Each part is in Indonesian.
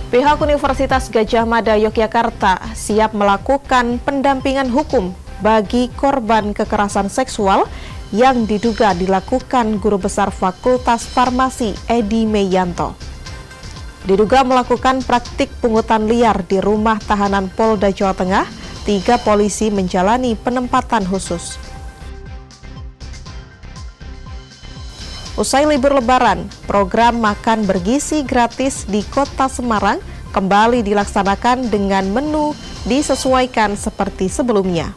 Pihak Universitas Gadjah Mada Yogyakarta siap melakukan pendampingan hukum bagi korban kekerasan seksual yang diduga dilakukan Guru Besar Fakultas Farmasi Edi Meyanto. Diduga melakukan praktik pungutan liar di rumah tahanan Polda Jawa Tengah, 3 polisi menjalani penempatan khusus. Usai libur Lebaran, program makan bergizi gratis di Kota Semarang kembali dilaksanakan dengan menu disesuaikan seperti sebelumnya.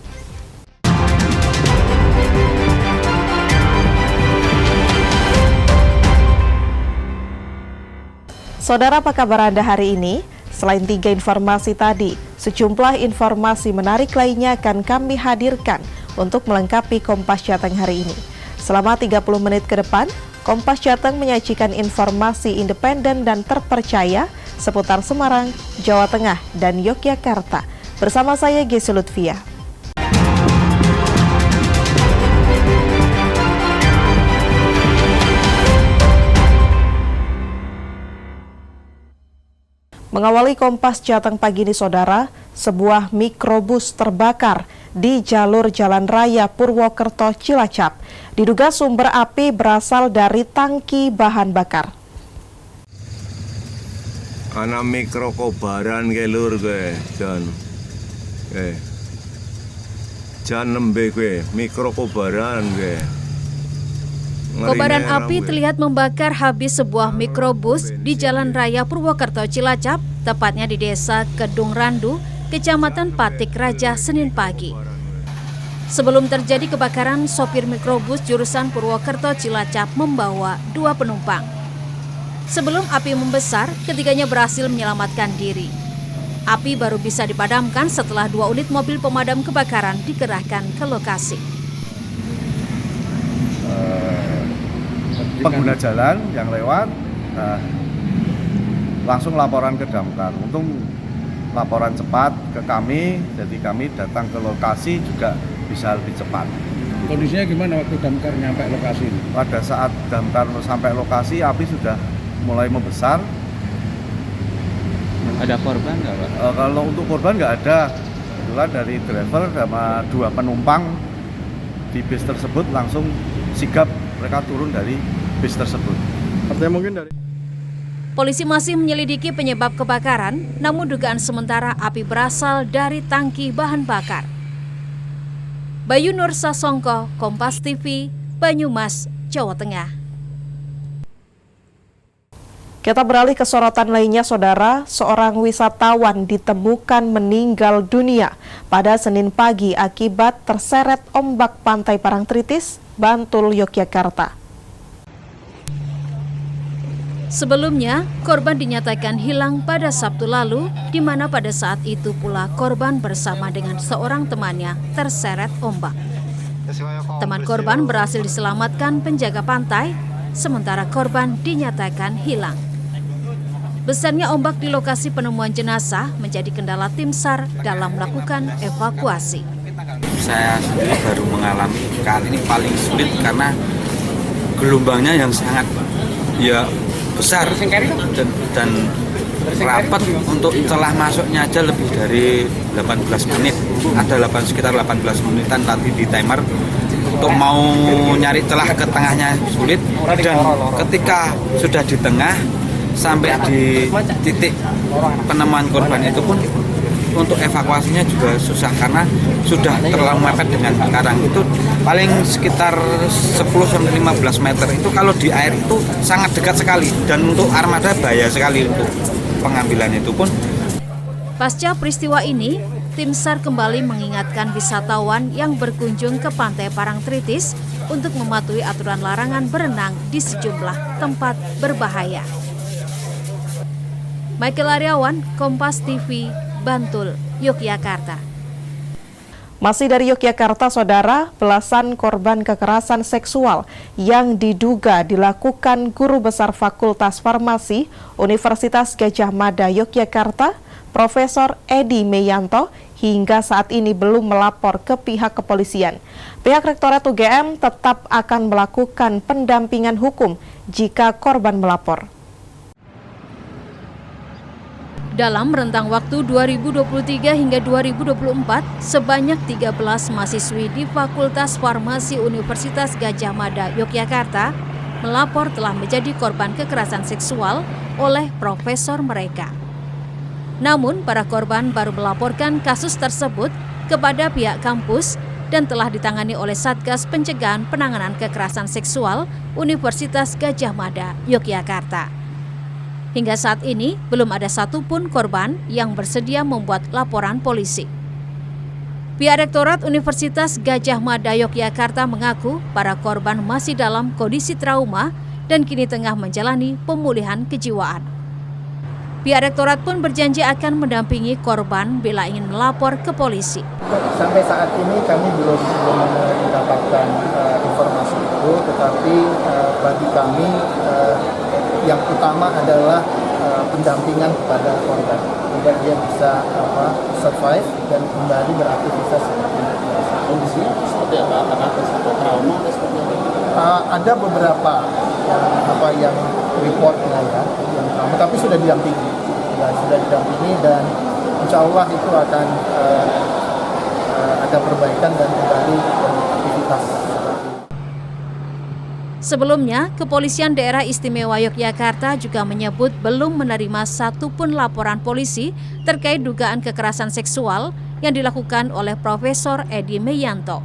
Saudara, apa kabar Anda hari ini? Selain 3 informasi tadi, sejumlah informasi menarik lainnya akan kami hadirkan untuk melengkapi Kompas Jateng hari ini. Selama 30 menit ke depan, Kompas Jateng menyajikan informasi independen dan terpercaya seputar Semarang, Jawa Tengah, dan Yogyakarta. Bersama saya Gesy Lutfia. Mengawali Kompas Jateng pagi ini, saudara, sebuah mikrobus terbakar di jalur Jalan Raya Purwokerto Cilacap. Diduga sumber api berasal dari tangki bahan bakar. Ana mikro kobaran ke lur ke, Jan. Jan nembe ke, mikro kobaran ke. Kobaran api terlihat membakar habis sebuah mikrobus di Jalan Raya Purwokerto Cilacap, tepatnya di Desa Kedung Randu, Kecamatan Patik Raja, Senin pagi. Sebelum terjadi kebakaran, sopir mikrobus jurusan Purwokerto Cilacap membawa 2 penumpang. Sebelum api membesar, ketiganya berhasil menyelamatkan diri. Api baru bisa dipadamkan setelah 2 unit mobil pemadam kebakaran dikerahkan ke lokasi. Pengguna jalan yang lewat langsung laporan ke damkar. Untung laporan cepat ke kami, jadi kami datang ke lokasi juga bisa lebih cepat. Kondisinya gimana waktu damkar nyampe lokasi ini? Pada saat damkar sampai lokasi, api sudah mulai membesar. Ada korban nggak, Pak? Kalau untuk korban nggak ada. Kebetulan dari driver sama 2 penumpang di bis tersebut langsung sigap mereka turun dari bis tersebut. Artinya mungkin dari Polisi masih menyelidiki penyebab kebakaran, namun dugaan sementara api berasal dari tangki bahan bakar. Bayu Nur Sasongko, Kompas TV, Banyumas, Jawa Tengah. Kita beralih ke sorotan lainnya, saudara. Seorang wisatawan ditemukan meninggal dunia pada Senin pagi akibat terseret ombak pantai Parangtritis, Bantul, Yogyakarta. Sebelumnya, korban dinyatakan hilang pada Sabtu lalu, di mana pada saat itu pula korban bersama dengan seorang temannya terseret ombak. Teman korban berhasil diselamatkan penjaga pantai, sementara korban dinyatakan hilang. Besarnya ombak di lokasi penemuan jenazah menjadi kendala tim SAR dalam melakukan evakuasi. Saya sendiri baru mengalami kali ini paling sulit karena gelombangnya yang sangat besar dan rapat. Untuk celah masuknya aja lebih dari 18 menit. Ada sekitar 18 menitan tadi di timer. Untuk mau nyari celah ke tengahnya sulit, dan ketika sudah di tengah sampai di titik penemuan korban itu pun untuk evakuasinya juga susah karena sudah terlalu mepet dengan karang. Itu paling sekitar 10-15 meter. Itu kalau di air itu sangat dekat sekali, dan untuk armada bahaya sekali untuk pengambilan itu pun. Pasca peristiwa ini, tim SAR kembali mengingatkan wisatawan yang berkunjung ke Pantai Parangtritis untuk mematuhi aturan larangan berenang di sejumlah tempat berbahaya. Michael Aryawan, Kompas TV, Bantul, Yogyakarta. Masih dari Yogyakarta, saudara, belasan korban kekerasan seksual yang diduga dilakukan Guru Besar Fakultas Farmasi Universitas Gadjah Mada Yogyakarta, Profesor Edi Meyanto, hingga saat ini belum melapor ke pihak kepolisian. Pihak Rektorat UGM tetap akan melakukan pendampingan hukum jika korban melapor. Dalam rentang waktu 2023 hingga 2024, sebanyak 13 mahasiswi di Fakultas Farmasi Universitas Gadjah Mada, Yogyakarta, melapor telah menjadi korban kekerasan seksual oleh profesor mereka. Namun, para korban baru melaporkan kasus tersebut kepada pihak kampus dan telah ditangani oleh Satgas Pencegahan Penanganan Kekerasan Seksual Universitas Gadjah Mada, Yogyakarta. Hingga saat ini, belum ada satupun korban yang bersedia membuat laporan polisi. Pihak Rektorat Universitas Gadjah Mada Yogyakarta mengaku para korban masih dalam kondisi trauma dan kini tengah menjalani pemulihan kejiwaan. Pihak Rektorat pun berjanji akan mendampingi korban bila ingin melapor ke polisi. Sampai saat ini kami belum mendapatkan informasi itu, tetapi bagi kami yang utama adalah pendampingan kepada korban agar dia bisa survive dan kembali beraktivitas seperti biasa. Kondisi seperti apa? Apakah ada satu trauma atau seperti apa? Ada beberapa yang reportnya ya, yang trauma, tapi sudah didampingi, dan insya Allah itu akan ada perbaikan dan kembali beraktivitas. Sebelumnya, Kepolisian Daerah Istimewa Yogyakarta juga menyebut belum menerima satupun laporan polisi terkait dugaan kekerasan seksual yang dilakukan oleh Profesor Edi Meyanto.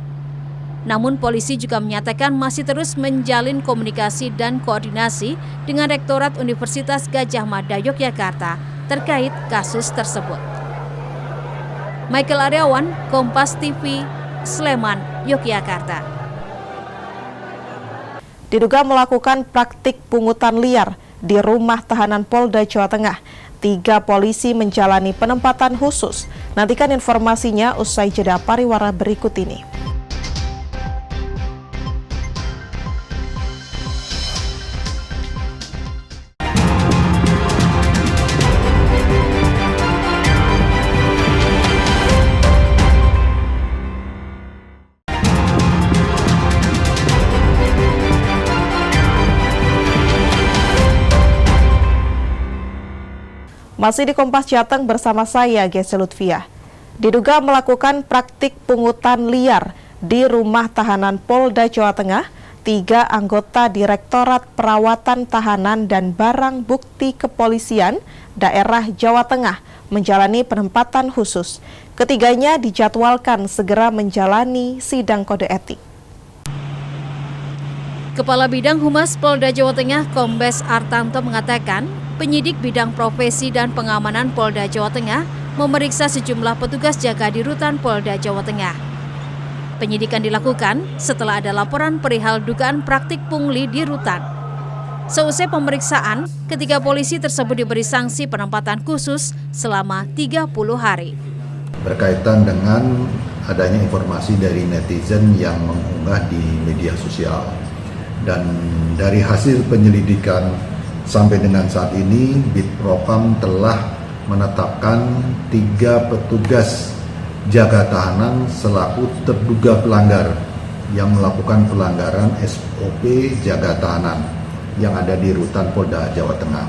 Namun polisi juga menyatakan masih terus menjalin komunikasi dan koordinasi dengan Rektorat Universitas Gadjah Mada Yogyakarta terkait kasus tersebut. Michael Aryawan, Kompas TV, Sleman, Yogyakarta. Diduga melakukan praktik pungutan liar di rumah tahanan Polda Jawa Tengah. 3 polisi menjalani penempatan khusus. Nantikan informasinya usai jeda pariwara berikut ini. Masih di Kompas Jateng bersama saya, Gese Lutfiah. Diduga melakukan praktik pungutan liar di rumah tahanan Polda Jawa Tengah, 3 anggota Direktorat Perawatan Tahanan dan Barang Bukti Kepolisian Daerah Jawa Tengah menjalani penempatan khusus. Ketiganya dijadwalkan segera menjalani sidang kode etik. Kepala Bidang Humas Polda Jawa Tengah, Kombes Artanto mengatakan, penyidik bidang profesi dan pengamanan Polda Jawa Tengah memeriksa sejumlah petugas jaga di Rutan Polda Jawa Tengah. Penyidikan dilakukan setelah ada laporan perihal dugaan praktik pungli di Rutan. Seusai pemeriksaan, ketiga polisi tersebut diberi sanksi penempatan khusus selama 30 hari. Berkaitan dengan adanya informasi dari netizen yang mengunggah di media sosial. Dan dari hasil penyelidikan sampai dengan saat ini, Bitpropam telah menetapkan 3 petugas jaga tahanan selaku terduga pelanggar yang melakukan pelanggaran SOP jaga tahanan yang ada di Rutan Polda Jawa Tengah.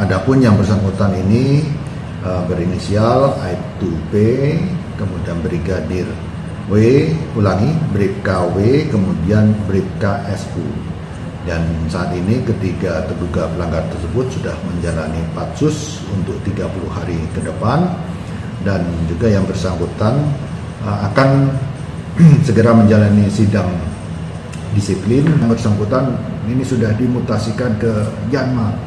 Adapun yang bersangkutan ini berinisial Aibtu P, kemudian Brigadir W, Bribka W, kemudian Bribka SU. Dan saat ini ketiga terduga pelanggar tersebut sudah menjalani patsus untuk 30 hari ke depan, dan juga yang bersangkutan akan segera menjalani sidang disiplin. Yang bersangkutan ini sudah dimutasikan ke Myanmar.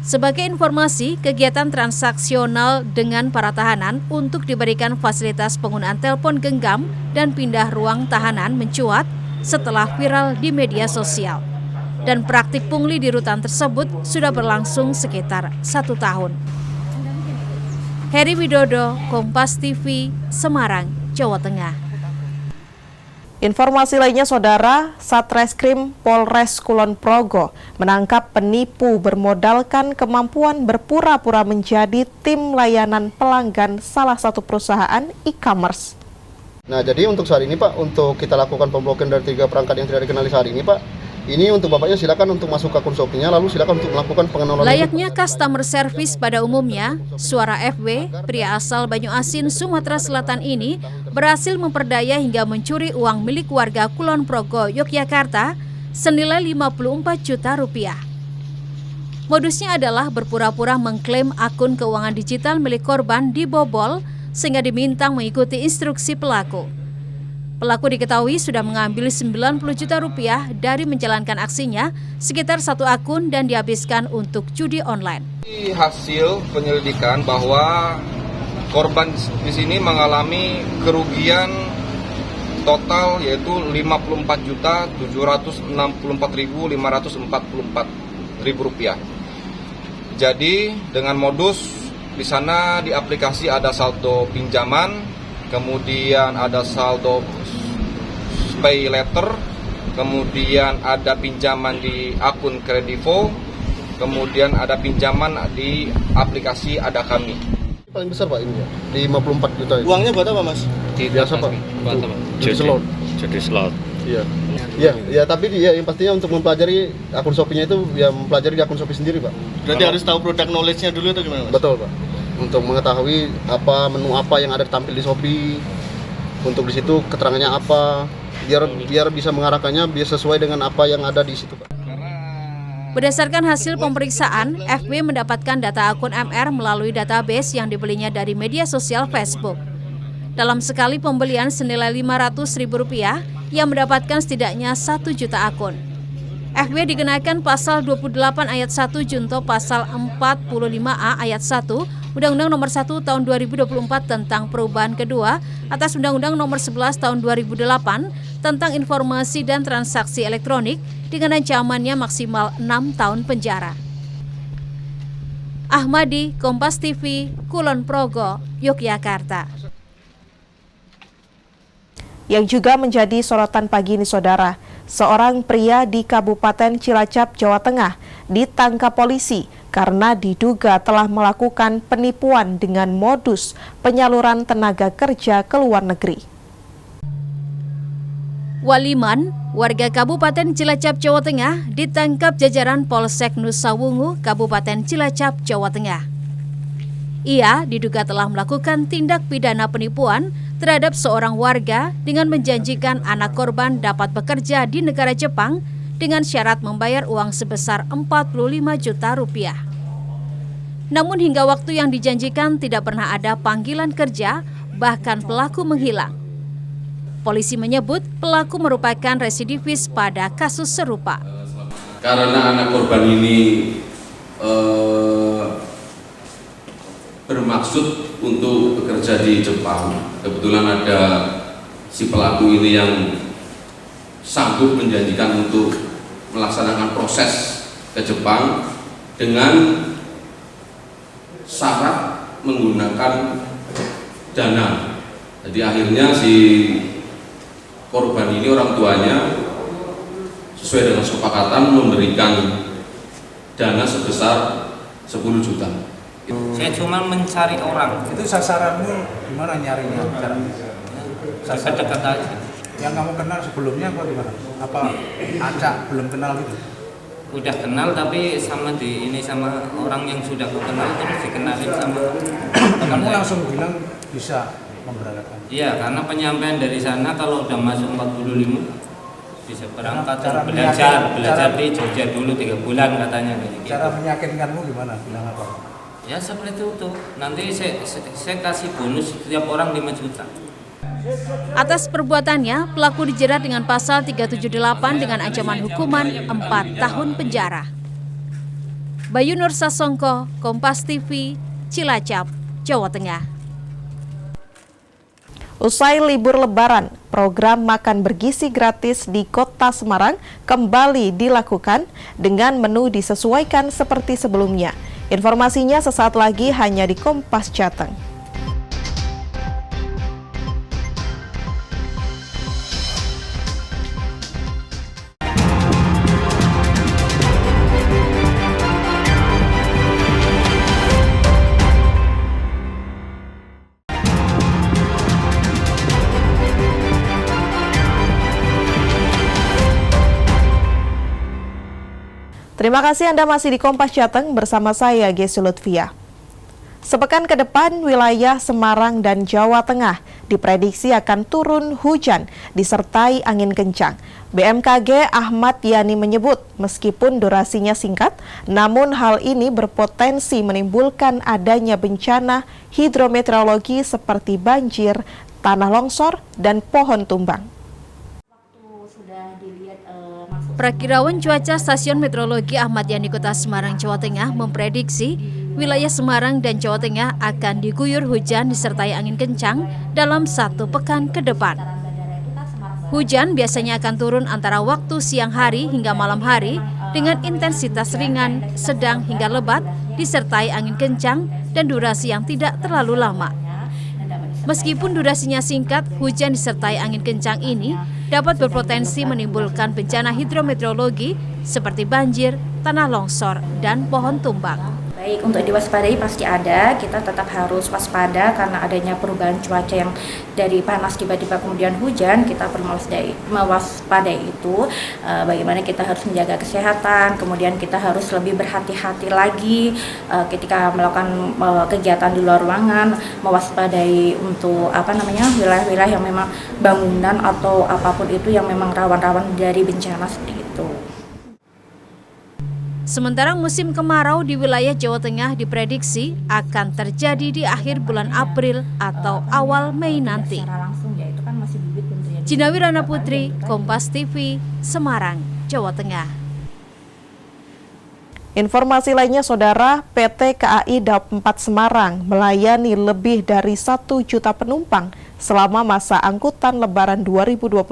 Sebagai informasi, kegiatan transaksional dengan para tahanan untuk diberikan fasilitas penggunaan telepon genggam dan pindah ruang tahanan mencuat setelah viral di media sosial. Dan praktik pungli di rutan tersebut sudah berlangsung sekitar 1 tahun. Heri Widodo, Kompas TV, Semarang, Jawa Tengah. Informasi lainnya, Saudara, Satreskrim Polres Kulon Progo menangkap penipu bermodalkan kemampuan berpura-pura menjadi tim layanan pelanggan salah satu perusahaan e-commerce. Nah, jadi untuk saat ini, Pak, untuk kita lakukan pemblokiran dari 3 perangkat yang tidak dikenali saat ini, Pak, Ini untuk bapaknya silakan untuk masuk ke akun Shopee-nya, lalu silakan untuk melakukan pengenalan. Layaknya customer service pada umumnya, Suara FW, pria asal Banyuasin, Sumatera Selatan ini berhasil memperdaya hingga mencuri uang milik warga Kulon Progo, Yogyakarta senilai 54 juta rupiah. Modusnya adalah berpura-pura mengklaim akun keuangan digital milik korban dibobol sehingga diminta mengikuti instruksi pelaku. Pelaku diketahui sudah mengambil 90 juta rupiah dari menjalankan aksinya sekitar 1 akun dan dihabiskan untuk judi online. Hasil penyelidikan bahwa korban di sini mengalami kerugian total yaitu 54.764.544 rupiah. Jadi dengan modus di sana di aplikasi ada saldo pinjaman, kemudian ada saldo pay letter, kemudian ada pinjaman di akun Kredivo, kemudian ada pinjaman di aplikasi Ada Kami. Paling besar Pak ini ya, di 54 juta itu. Uangnya buat apa Mas? Biasa Pak, jadi slot. Jadi slot. Iya. Ya, tapi dia yang pastinya untuk mempelajari akun Shopee-nya itu ya mempelajari di akun Shopee sendiri Pak. Berarti harus tahu produk knowledge-nya dulu atau gimana Mas? Betul Pak. Untuk mengetahui menu apa yang ada tampil di Shopee, untuk di situ keterangannya apa, biar bisa mengarahkannya biar sesuai dengan apa yang ada di situ Pak. Berdasarkan hasil pemeriksaan, FW mendapatkan data akun MR melalui database yang dibelinya dari media sosial Facebook. Dalam sekali pembelian senilai Rp500.000, ia mendapatkan setidaknya 1 juta akun. FW dikenakan pasal 28 ayat 1 junto pasal 45A ayat 1 Undang-Undang Nomor 1 Tahun 2024 tentang perubahan kedua atas Undang-Undang Nomor 11 Tahun 2008 tentang informasi dan transaksi elektronik dengan ancamannya maksimal 6 tahun penjara. Ahmadi, Kompas TV, Kulon Progo, Yogyakarta. Yang juga menjadi sorotan pagi ini saudara, seorang pria di Kabupaten Cilacap, Jawa Tengah ditangkap polisi karena diduga telah melakukan penipuan dengan modus penyaluran tenaga kerja ke luar negeri. Waliman, warga Kabupaten Cilacap, Jawa Tengah, ditangkap jajaran Polsek Nusa Wungu, Kabupaten Cilacap, Jawa Tengah. Ia diduga telah melakukan tindak pidana penipuan terhadap seorang warga dengan menjanjikan anak korban dapat bekerja di negara Jepang dengan syarat membayar uang sebesar 45 juta rupiah. Namun hingga waktu yang dijanjikan tidak pernah ada panggilan kerja, bahkan pelaku menghilang. Polisi menyebut pelaku merupakan residivis pada kasus serupa. Karena anak korban ini bermaksud untuk bekerja di Jepang, kebetulan ada si pelaku ini yang sanggup menjanjikan untuk melaksanakan proses ke Jepang dengan syarat menggunakan dana. Jadi akhirnya si korban ini orang tuanya sesuai dengan kesepakatan memberikan dana sebesar 10 juta. Saya cuma mencari orang. Itu sasaranmu gimana nyarinya? Dekat-dekat aja. Yang kamu kenal sebelumnya apa gimana? Apa acak belum kenal gitu? Udah kenal tapi sama orang yang sudah aku kenal terus dikenalin sama. Kamu langsung bilang bisa memberangkatkan? Iya, karena penyampaian dari sana kalau udah masuk 45 bisa berangkat belajar di Jogja dulu 3 bulan katanya. Cara meyakinkanmu gimana? Bilang apa? Ya seperti itu. Nanti saya kasih bonus setiap orang 5 juta. Atas perbuatannya, pelaku dijerat dengan pasal 378 dengan ancaman hukuman 4 tahun penjara. Bayu Nur Sasongko, Kompas TV, Cilacap, Jawa Tengah. Usai libur Lebaran, program makan bergizi gratis di Kota Semarang kembali dilakukan dengan menu disesuaikan seperti sebelumnya. Informasinya sesaat lagi hanya di Kompas Jateng. Terima kasih Anda masih di Kompas Jateng bersama saya, Gesy Lutfia. Sepekan ke depan, wilayah Semarang dan Jawa Tengah diprediksi akan turun hujan disertai angin kencang. BMKG Ahmad Yani menyebut meskipun durasinya singkat, namun hal ini berpotensi menimbulkan adanya bencana hidrometeorologi seperti banjir, tanah longsor, dan pohon tumbang. Prakirawan cuaca Stasiun Meteorologi Ahmad Yani Kota Semarang, Jawa Tengah memprediksi wilayah Semarang dan Jawa Tengah akan diguyur hujan disertai angin kencang dalam 1 pekan ke depan. Hujan biasanya akan turun antara waktu siang hari hingga malam hari dengan intensitas ringan, sedang hingga lebat disertai angin kencang dan durasi yang tidak terlalu lama. Meskipun durasinya singkat, hujan disertai angin kencang ini dapat berpotensi menimbulkan bencana hidrometeorologi seperti banjir, tanah longsor, dan pohon tumbang. Baik, untuk diwaspadai pasti ada, kita tetap harus waspada karena adanya perubahan cuaca yang dari panas tiba-tiba kemudian hujan, kita perlu mewaspadai itu. Bagaimana kita harus menjaga kesehatan, kemudian kita harus lebih berhati-hati lagi ketika melakukan kegiatan di luar ruangan, mewaspadai untuk wilayah-wilayah yang memang bangunan atau apapun itu yang memang rawan-rawan dari bencana seperti itu. Sementara musim kemarau di wilayah Jawa Tengah diprediksi akan terjadi di akhir bulan April atau awal Mei nanti. Jinawi Rana Putri, Kompas TV, Semarang, Jawa Tengah. Informasi lainnya, Saudara, PT KAI Daop 4 Semarang melayani lebih dari 1 juta penumpang selama masa angkutan Lebaran 2025.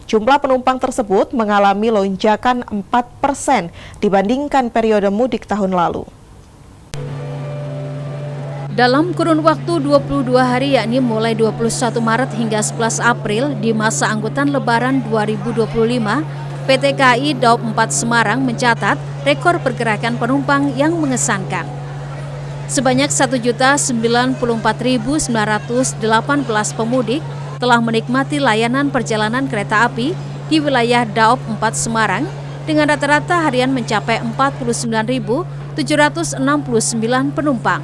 Jumlah penumpang tersebut mengalami lonjakan 4% dibandingkan periode mudik tahun lalu. Dalam kurun waktu 22 hari yakni mulai 21 Maret hingga 11 April di masa angkutan Lebaran 2025, PT KAI Daop 4 Semarang mencatat rekor pergerakan penumpang yang mengesankan. Sebanyak 1.094.918 pemudik telah menikmati layanan perjalanan kereta api di wilayah Daop 4 Semarang dengan rata-rata harian mencapai 49.769 penumpang.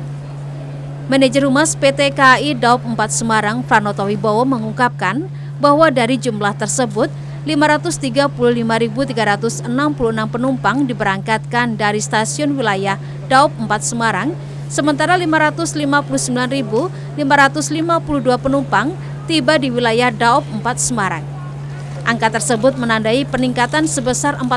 Manajer Humas PT KAI Daop 4 Semarang, Pranoto Wibowo, mengungkapkan bahwa dari jumlah tersebut 535.366 penumpang diberangkatkan dari stasiun wilayah Daop 4 Semarang, sementara 559.552 penumpang tiba di wilayah Daop 4 Semarang. Angka tersebut menandai peningkatan sebesar 4%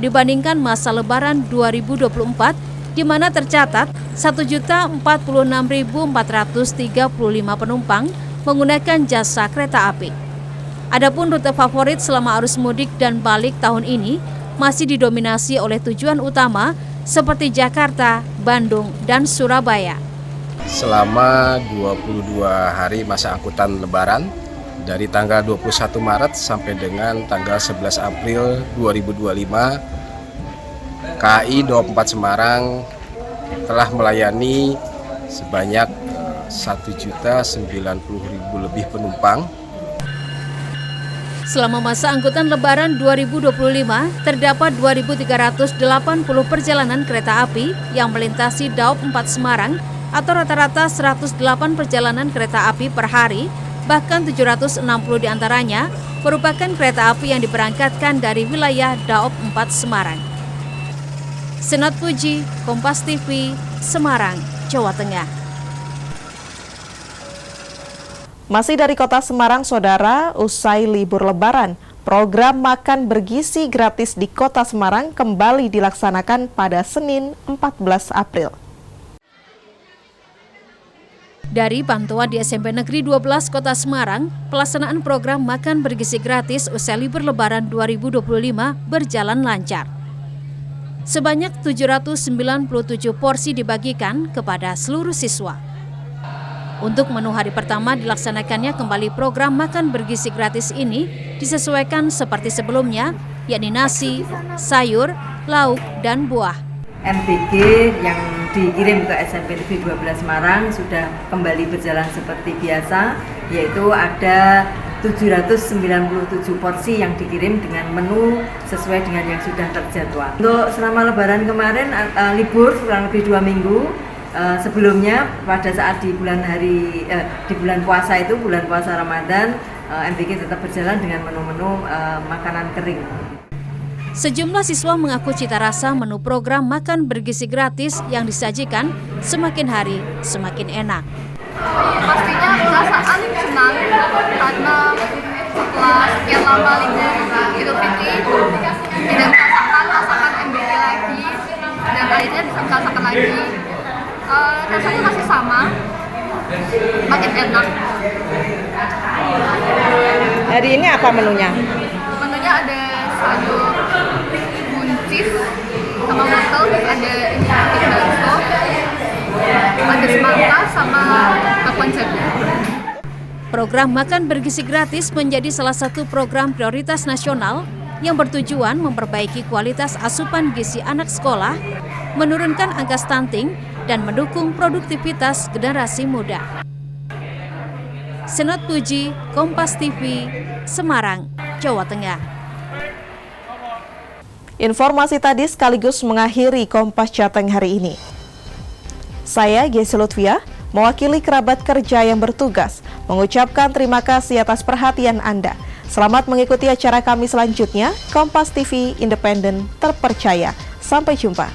dibandingkan masa Lebaran 2024, di mana tercatat 1.046.435 penumpang menggunakan jasa kereta api. Adapun rute favorit selama arus mudik dan balik tahun ini masih didominasi oleh tujuan utama seperti Jakarta, Bandung, dan Surabaya. Selama 22 hari masa angkutan Lebaran dari tanggal 21 Maret sampai dengan tanggal 11 April 2025, KAI Daop 4 Semarang telah melayani sebanyak 1.090.000 lebih penumpang. Selama masa angkutan Lebaran 2025, terdapat 2.380 perjalanan kereta api yang melintasi Daop 4 Semarang atau rata-rata 108 perjalanan kereta api per hari, bahkan 760 diantaranya merupakan kereta api yang diberangkatkan dari wilayah Daop 4 Semarang. Senat Puji, Kompas TV, Semarang, Jawa Tengah. Masih dari kota Semarang, Saudara, usai libur Lebaran, program makan bergizi gratis di kota Semarang kembali dilaksanakan pada Senin 14 April. Dari pantauan di SMP Negeri 12 Kota Semarang, pelaksanaan program makan bergizi gratis usai libur Lebaran 2025 berjalan lancar. Sebanyak 797 porsi dibagikan kepada seluruh siswa. Untuk menu hari pertama dilaksanakannya kembali program makan bergizi gratis ini disesuaikan seperti sebelumnya, yakni nasi, sayur, lauk, dan buah. MBG yang dikirim ke SMP Negeri 12 Semarang sudah kembali berjalan seperti biasa, yaitu ada 797 porsi yang dikirim dengan menu sesuai dengan yang sudah terjadwal. Untuk selama Lebaran kemarin libur kurang lebih 2 minggu. Sebelumnya pada saat di bulan puasa itu, bulan puasa Ramadan, MBG tetap berjalan dengan menu-menu makanan kering. Sejumlah siswa mengaku cita rasa menu program makan bergizi gratis yang disajikan semakin hari semakin enak. Pastinya perasaan senang karena setelah sekian lama libur Idul Fitri tidak merasakan MBG lagi dan akhirnya bisa merasakan lagi. Rasanya masih sama, makin enak. Hari ini apa menunya? Menunya ada sayur buncis sama wortel, terus ada bakso, ada semangka sama bakwan jagung. Program makan bergizi gratis menjadi salah satu program prioritas nasional yang bertujuan memperbaiki kualitas asupan gizi anak sekolah, menurunkan angka stunting, dan mendukung produktivitas generasi muda. Senot Puji, Kompas TV, Semarang, Jawa Tengah. Informasi tadi sekaligus mengakhiri Kompas Jateng hari ini. Saya Ghesi Lutfia, mewakili kerabat kerja yang bertugas, mengucapkan terima kasih atas perhatian Anda. Selamat mengikuti acara kami selanjutnya, Kompas TV Independen Terpercaya. Sampai jumpa.